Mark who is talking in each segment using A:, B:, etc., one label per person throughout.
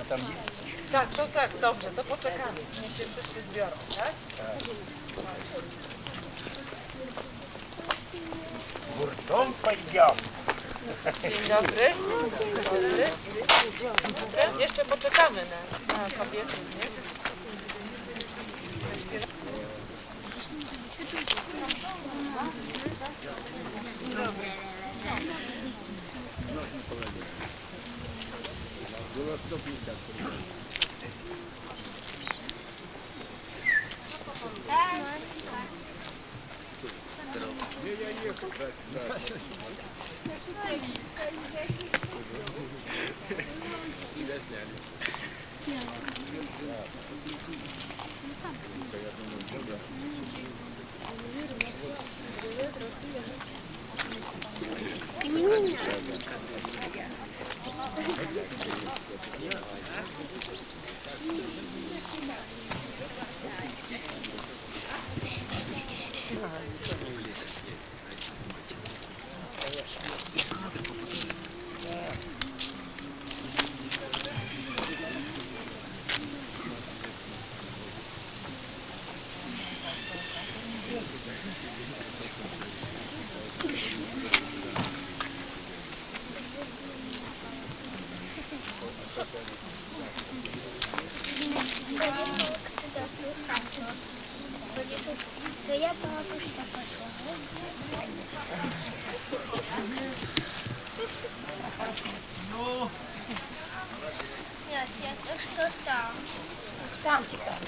A: tam...
B: Tak, to tak, dobrze, to poczekamy. Niech się wszyscy zbiorą, tak?
A: Gurtą powiedziałem.
B: Dzień dobry. Dzień dobry. Jeszcze poczekamy na kobiety, nie?
C: Tam ciekawe.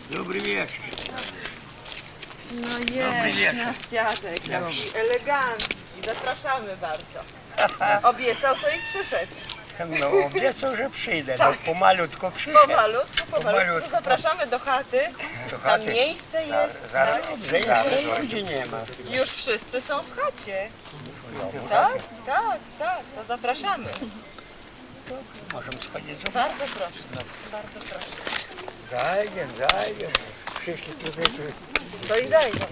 A: Dobry wieczór.
B: No
A: Dobry
B: jest,
A: wieczór.
B: nasz dziadek, jaki elegancki. Zapraszamy bardzo. Obiecał, to i przyszedł.
A: No obiecał, że przyjdę.
B: Tak.
A: No pomalutko przyjdę.
B: Pomalutku. Zapraszamy do chaty.
A: Do
B: Tam
A: chaty.
B: miejsce jest.
A: Zaraz,
B: tak?
A: zaraz ludzi nie ma.
B: Już wszyscy są w chacie.
A: No,
B: Tak, to zapraszamy.
A: możemy schodzić z
B: Bardzo proszę, bardzo proszę.
A: Zajdę. Przyszli tutaj.
B: To i zajdą.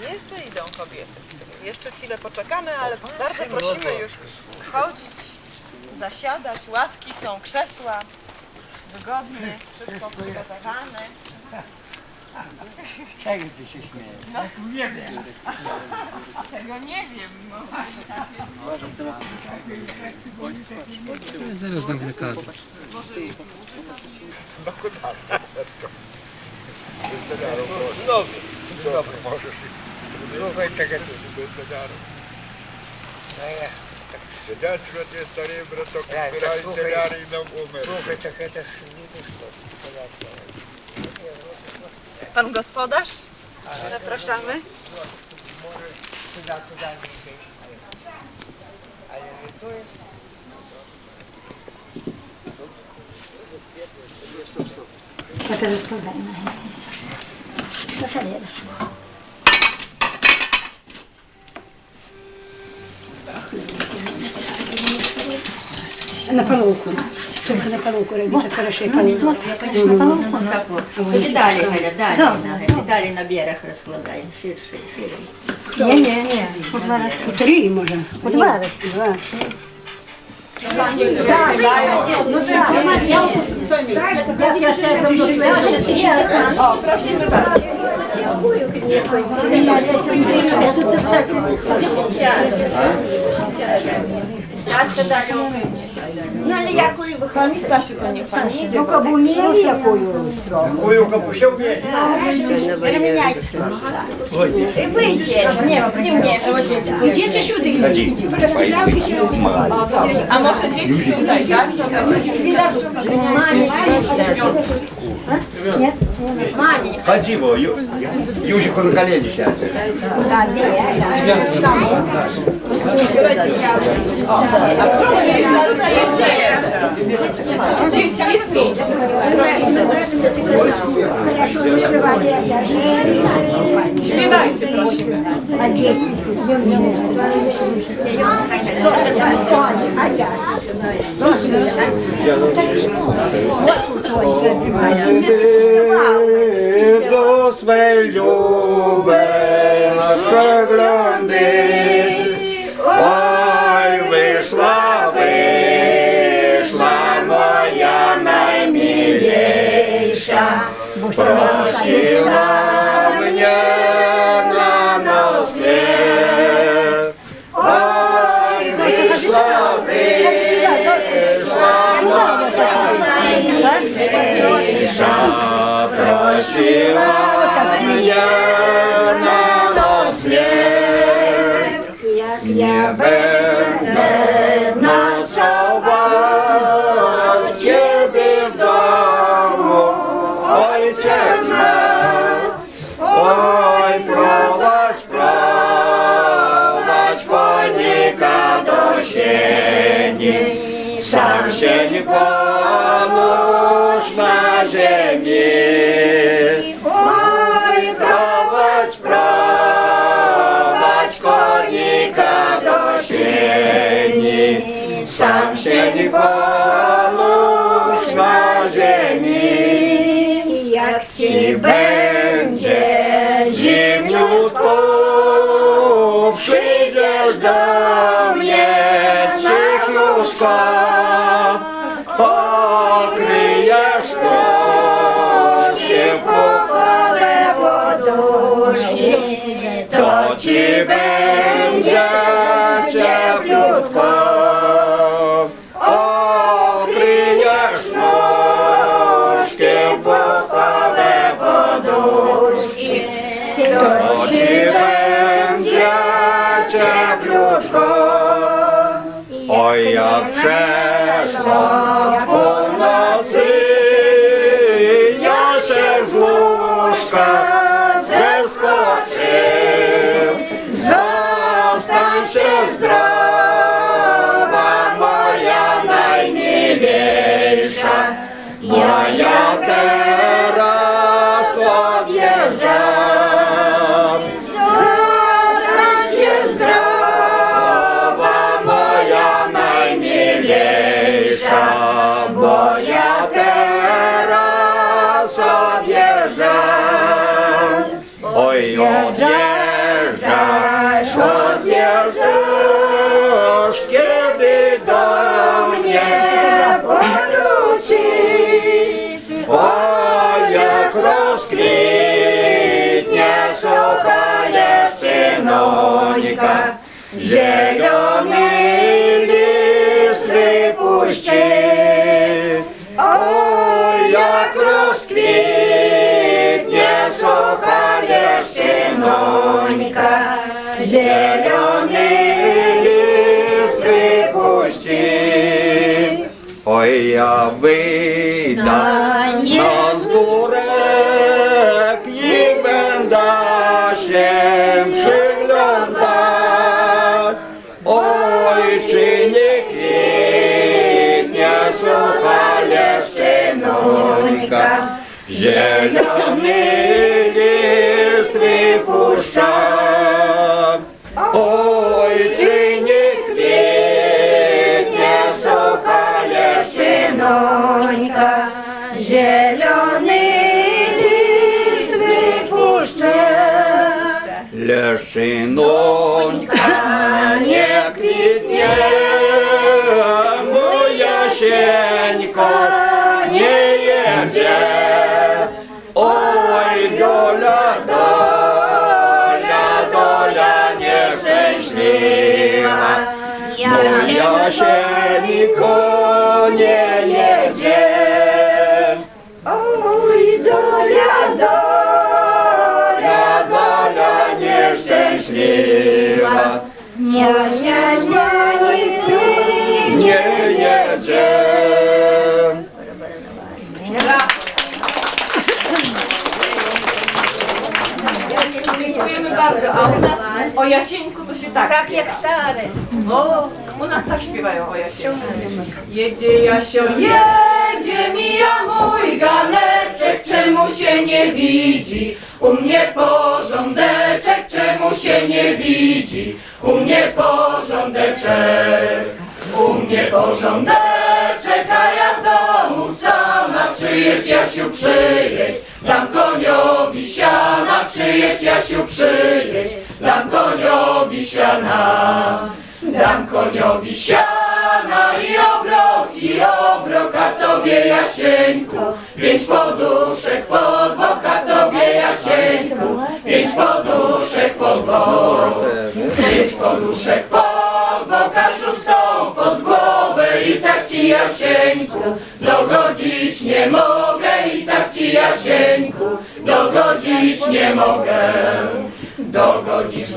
B: Jeszcze idą kobiety. Jeszcze chwilę poczekamy, ale bardzo prosimy już wchodzić, zasiadać. Ławki są, krzesła. Wygodnie, wszystko przygotowane.
A: Czego ty się śmiejesz?
B: No, nie wiem. Tego nie wiem.
D: Zaraz zamknę kartę.
A: No, dobry. Słuchaj, tak jak
E: Свидетельство старый браток,
A: Так,
E: собирай
A: слухай.
E: солярий нам умер.
A: Słuchaj, tak to nie wyszło.
B: Pan gospodarz? Zapraszamy.
A: Może tuda nie idzie. Ale nie tu jest.
C: A teraz podajmy. To zabierasz. Na palułku. Tylko na palułku robi, tak хорошо palułku.
F: На поломку, так вот. Видали, Галя, дали на берег раскладаем, ширше.
C: Nie. Po dwa razy. Po trzy może. Po dwa razy. Dwa.
B: O, prosimy bardzo.
F: Ну, але якою ви
B: Pani Stasiu, to niech pani idzie.
C: Tylko bo nie jakую trochę.
A: Kuju kapusią nie.
F: переміняйтеся. І вийдіть. Ні, не вмієш. Ідіть сюди. Ідіть. Розстрілявшися.
B: A może dzieci tutaj, tak?
F: Мамі.
G: Спасибо, Южику на колени сейчас.
B: A proszę, jeszcze tutaj jest jeszcze. Dzieci, jest miejsce. Śpiewajcie, prosimy.
G: Do swej luby na przeglądy. Oj, wyszła moja najmilejsza. Prosiła mnie na noc chleb. Oj, wyszła moja najmilejsza. Prosiła mnie na noc chleb. Nie będę nocował ciebie w domu, ojciec ma. Oj, prowadź konika do sieni, sam się nie połóż na ziemi. Oj, prowadź konika do sieni, sam się nie połóż na ziemi. Jak ci będzie zimniutko, przyjdziesz do mnie cichiuszko, pokryjesz koszkiem pochowę poduszki, to ci będzie cieplutko. Okryjesz nóżkiem pochowę poduszki, to ci będzie cieplutko. Oj, jak przeszła północy, ja się z łóżka zeskoczył. Zostań się zdrowa, moja najmilejsza, ja teraz odjeżdżam. Zostań się zdrowa, moja najmilejsza, bo ja teraz odjeżdżam. Oj, odjeżdżasz, kiedy do mnie powrócisz. Oj, jak rozkwitnie sucha jeszczynonika, zielony list wypuści. Oj, jak rozkwitnie sucha jeszczynonika, zielony list wypuści. Oj, ja wyjdę na wzgórek i będę się przyglądać. Oj, czy nie kwitnie sucha jeszczynonika, zielony list wypuszcza. Oj, czy nie kwitnie sucha jeszczynonika, zielony list wypuszcza. Leszczynonika nie kwitnie, moja jasieńko nie jedzie. Oj, dola, dola, dola nieszczęśliwa, moja jasieńko nie jedzie. Oj, dola, dola, dola nieszczęśliwa, moja jasieńko nie jedzie.
B: Dziękujemy bardzo, a u nas o Jasieńku to się tak
F: Tak
B: śpiewa.
F: jak stare.
B: O, U nas tak śpiewają o Jasieńku. Jedzie Jasio, jedzie, mija mój ganeczek, czemu się nie widzi? U mnie porządeczek, czemu się nie widzi? U mnie porządeczek, u mnie porządeczek, a ja w domu sama. Przyjedź, Jasiu, przyjedź, dam koniowi siana. Przyjedź, Jasiu, przyjedź, dam koniowi siana. Dam koniowi siana i obroka tobie, Jasieńku. 5 poduszek pod boka tobie, Jasieńku. 5 poduszek pod boka. 5 poduszek pod boka, 6 pod głowę. I tak ci, Jasieńku, dogodzić nie mogę. I tak ci, Jasieńku, dogodzić nie mogę. Dogodzisz,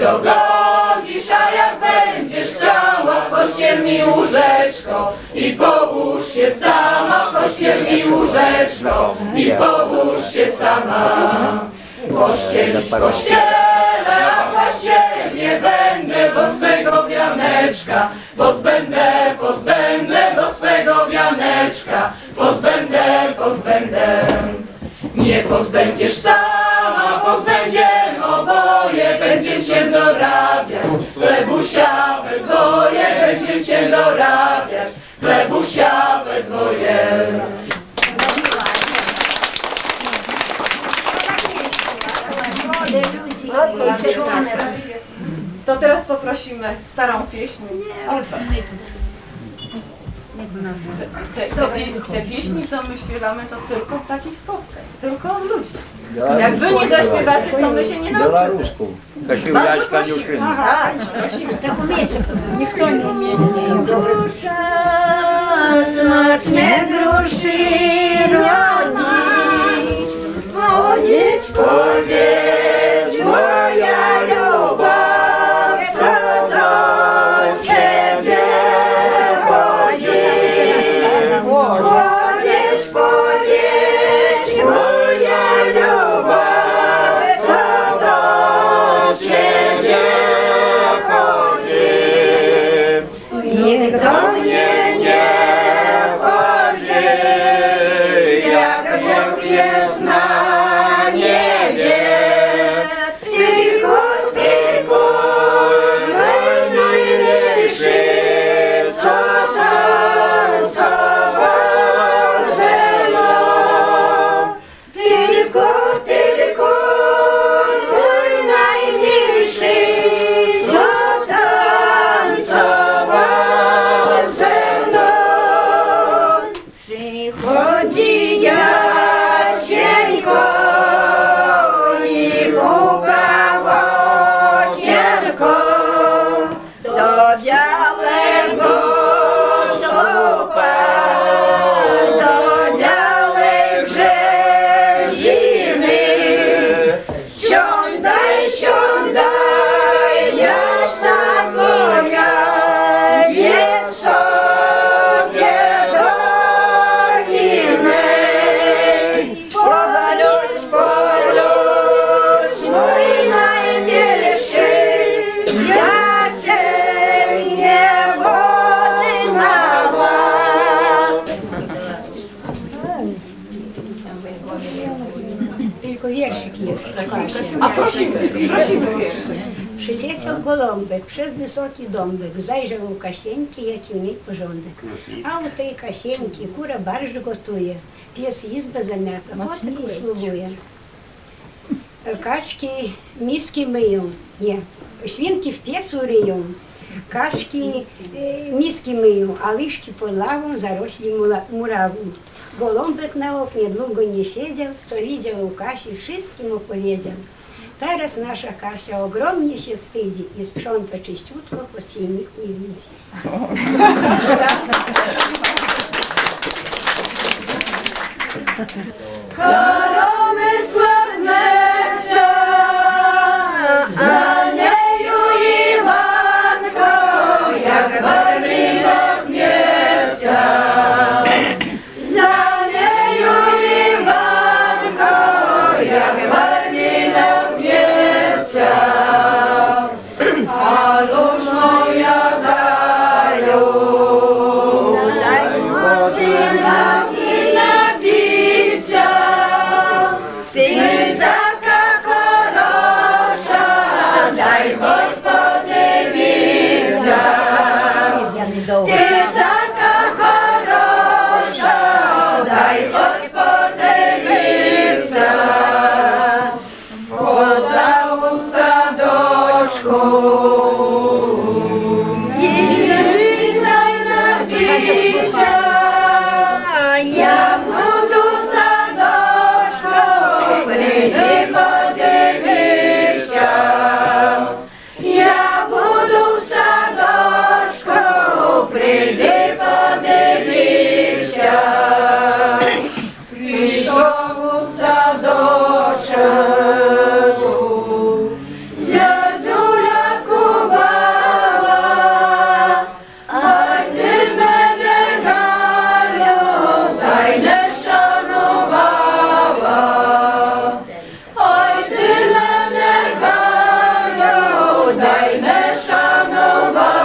B: a jak będziesz cała, pościel mi łóżeczko i połóż się sama. Pościel mi łóżeczko i połóż się sama. Pościelić pościelę, a pościel nie będę, bo swego wianeczka pozbędę, bo swego wianeczka pozbędę. Nie pozbędziesz sama, pozbędziemy oboje, będziem się dorabiać, chlebusia we dwoje, będziem się dorabiać, chlebusia we dwoje. To teraz poprosimy starą pieśń. Te pieśni, co my śpiewamy, to tylko z takich spotkań, tylko od ludzi. Jak wy nie zaśpiewacie, to my się nie nauczymy.
E: Białoruską. Kasiu, Jaśka, Niuszyn.
B: Tak, prosimy.
C: Tak umiecie, niech to nie umie.
F: Grusza, smaczne gruszy rodzisz. Powiedz, powiedz, moja luba, co do ciebie chodzi. Powiedz, powiedz, moja luba, co do ciebie chodzi. Niech do mnie nie chodzi, jak Bóg jest na niebie. Tylko, tylko najmilszy, co tancował ze mną. Tylko, tylko najmilszy, co tancował ze mną. Przychodzi Jasieńko i puka w okienko do białego słupa, do białej brzeziny. Siądaj, siądaj, jasna konia, jedź sobie do innej. Powróć, powróć, mój najmilszy, ja cię nie poznałam.
C: Tylko wierszyk jest.
B: A prosimy, prosimy pierwszy.
C: Przyleciał goląbek przez wysoki dąbek, zajrzał u Kasieńki, jaki u niej porządek. A u tej Kasieńki kura barszcz gotuje, pies izbę zamiata, kotek usługuje. Kaczki miski myją, nie, świnki w piecu ryją. Kaczki miski myją, a liszki pod lawą zarośli murawą. Goląbek na oknie długo nie siedział, co widział u Kasi, wszystkim opowiedział. Teraz nasza Kasia ogromnie się wstydzi i sprząta czyściutko, choć jej nikt nie widzi.
B: Korony sławne za nieju Iwanko, jak barwina Gniewcia. Za nieju Iwanko, jak barwina Gniewcia. A róż moja dają
G: Ти така хороша, дай хоч подивитися, подав у садочку. І дай надійся, я буду в садочку, прийди подивися. Я буду в садочку, прийди подивися. Прийшов у садочок, зозуля кувала, ай ти мене, Галю, дай не шанувала. Ой, ти мене, Галю, дай не шанувала.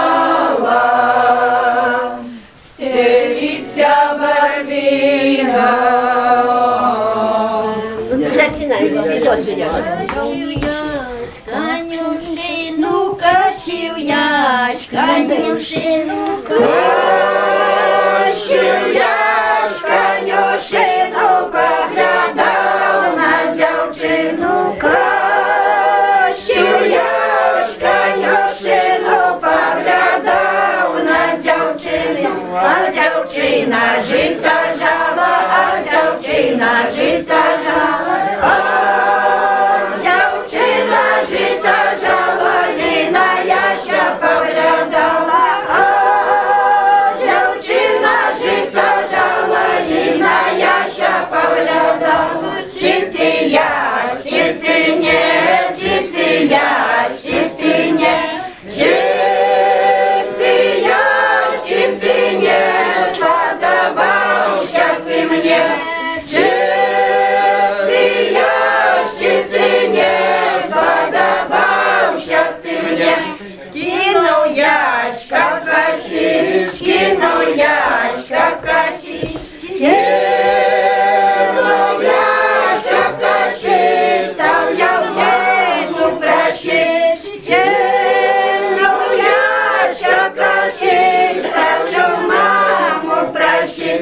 G: Стеліться барвіна.
F: Zaczynaj, zaczynasz.
G: Конюшину косив ясь, конюшину поглядав на дівчину. Косив ясь, конюшину поглядав на дівчину. А дівчина жита жала, а дівчина жита жала. Дівчина жита жала, і на яся поглядала. Дівчина жита жала, і на яся поглядала. Чи ти ясь, чи ти не, чи ти ясь, чи ти не, чи ти ясь, чи ти не, сподобався ти мені. Чи ти ясь, чи ти не, сподобався ти мені. Кинув яська в каші, кинув яська в каші, кинув яська в каші, став я в небу пращі. Кинув яська в каші, став я в маму пращі.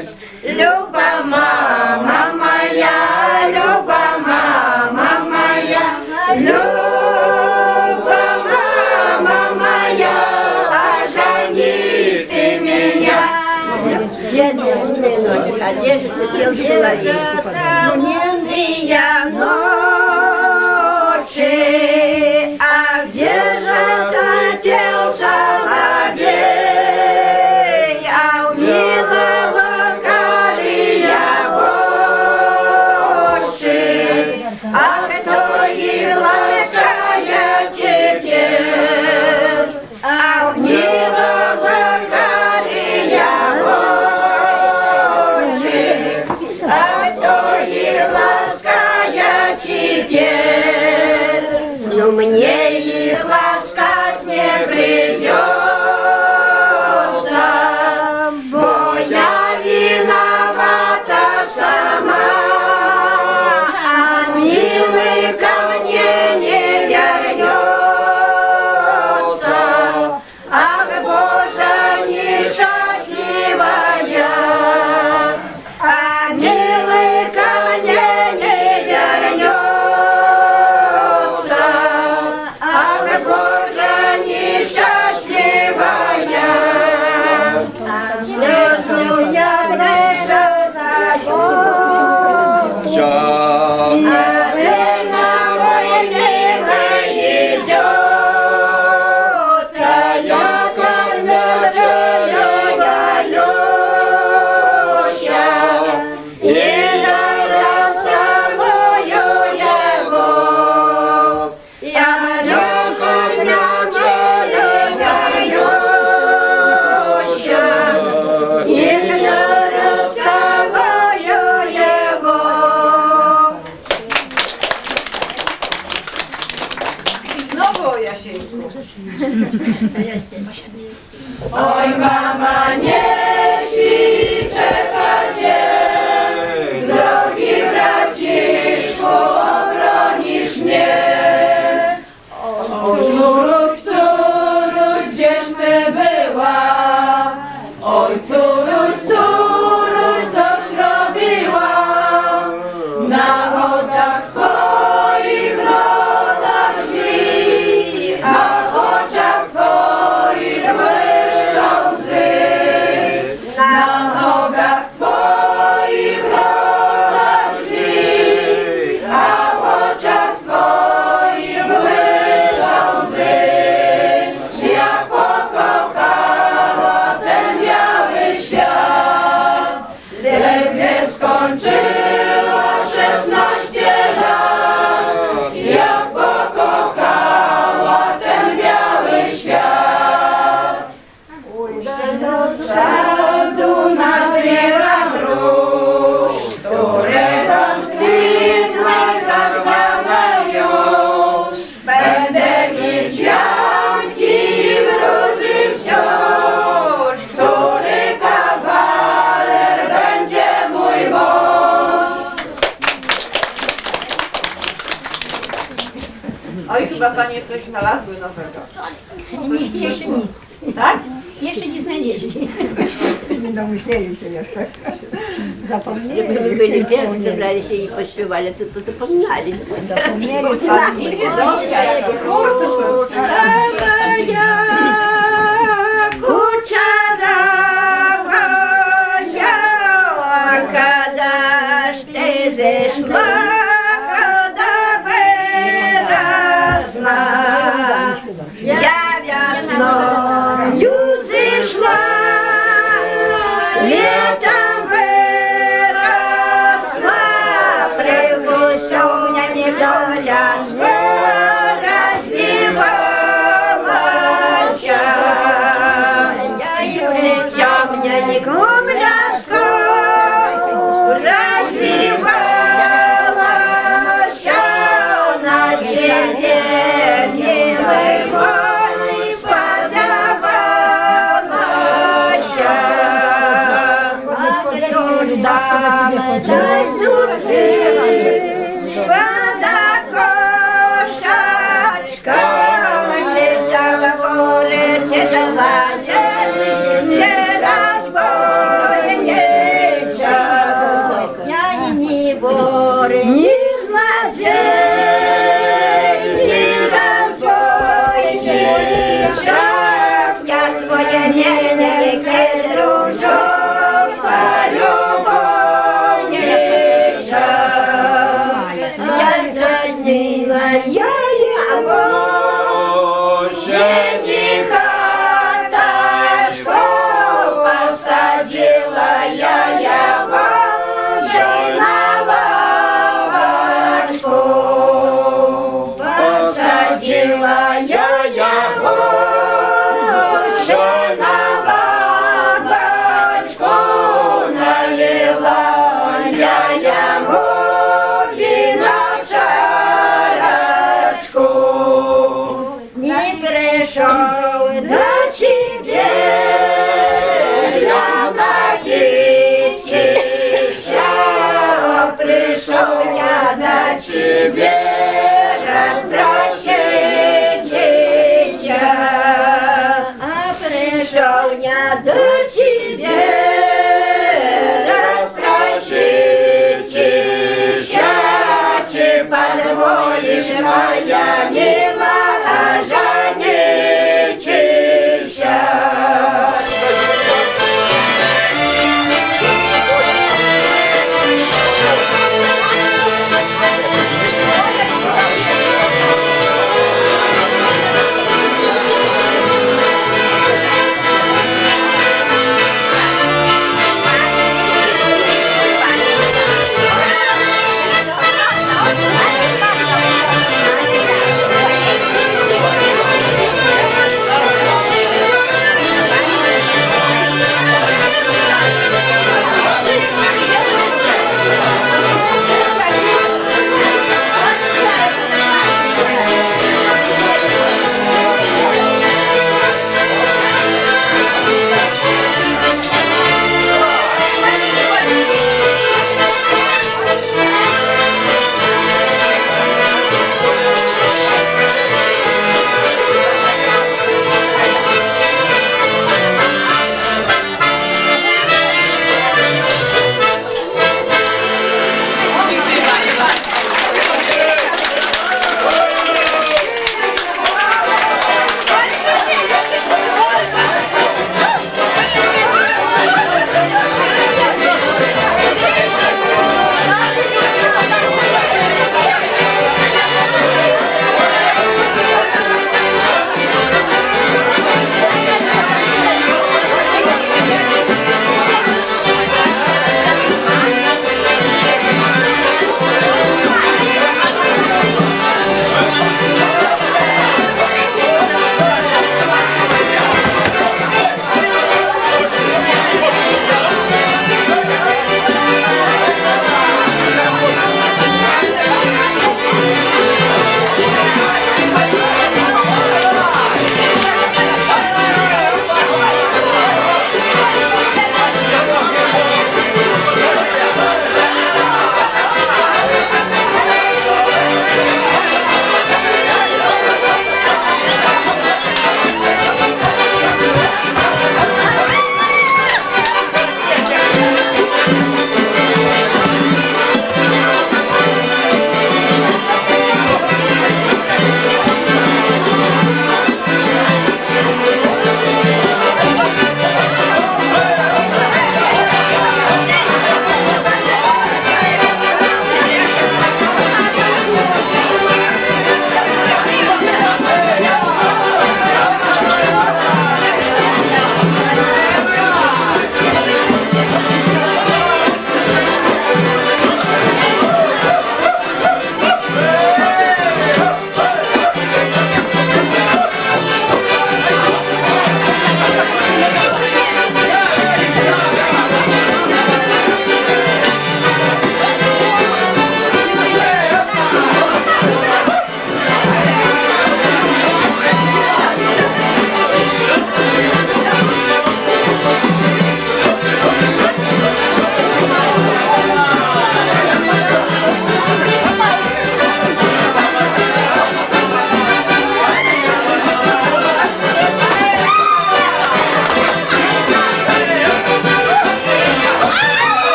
G: Люба мама моя, люба мама моя, люба мама моя, ожени ты меня.
F: Бедная, умная ножик, а где же ты пел человек?
G: Темные ночи, а где же пел соловей, а у милого кария очи, а кто их ласкает теперь, а у милого кария очи, а кто их ласкает теперь. sadu nazbiera grusz, które rozkwitły, zaznane już. Będę mieć wianki w róży wciąż, który kawaler będzie mój mąż.
B: Oj, chyba panie coś znalazły nowego. Coś
C: Jeszcze
B: przyszło.
C: nic.
B: Tak?
C: Jeszcze nie znaleźli. Będą myśleli, że jeszcze zapomnieli.
F: Gdyby byli pierwsi, zebrali się i pośpiewali, to zapomnieli.
C: Zapomnieli,
B: Dobrze, a jakby chór to szło.
G: Кадаш ты зашла, когда выросла, я весною зашла, летом выросла, пригрустя у меня недоля развивалась, плечо у меня не гумляшко, развивалась на черте милой сподявалась, дождами дождуры, под окошечком нельзя в горы не залазить, не разбойничать. Я и не вор, не злодей, не разбойничек. Я твоя верный дружок, полюбовничек. Я женила, я его, жениха тачку, посадила я его на лавочку, посадила я его на лавочку, налила я ему вина в чарочку. Не пришел до тебе я напиться, пришел я до тебе распрощаться, а пришел я до тебе распрощаться, ты позволишь, моя милая, жениться.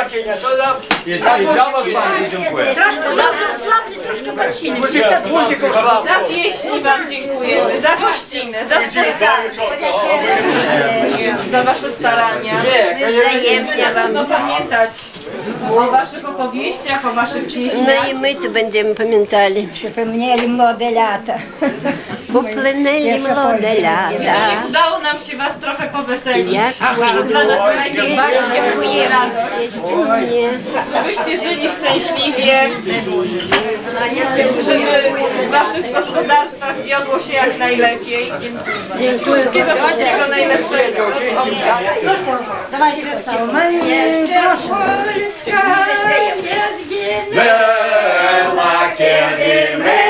A: zobaczenia, to nam...
E: I dla was bardzo dziękuję.
F: Troszkę słabnie, troszkę patrzyli.
B: Za pieśni wam dziękujemy, za gościnę, za spotkanie, za wasze starania. Będziemy na pewno pamiętać o waszych opowieściach, o waszych
C: No
B: pieśniach.
C: i my to będziemy pamiętali.
G: Przypomnieli młode lata.
C: Upłynęli młode lata.
B: Jeżeli udało nam się was trochę poweselić,
C: Jak
B: to dla nas największa
C: dziękujemy.
B: radość.
C: Nie.
B: Żebyście żyli szczęśliwie, żeby w waszych gospodarstwach wiodło się jak najlepiej. Wszystkiego najlepszego.
E: Była kiedy my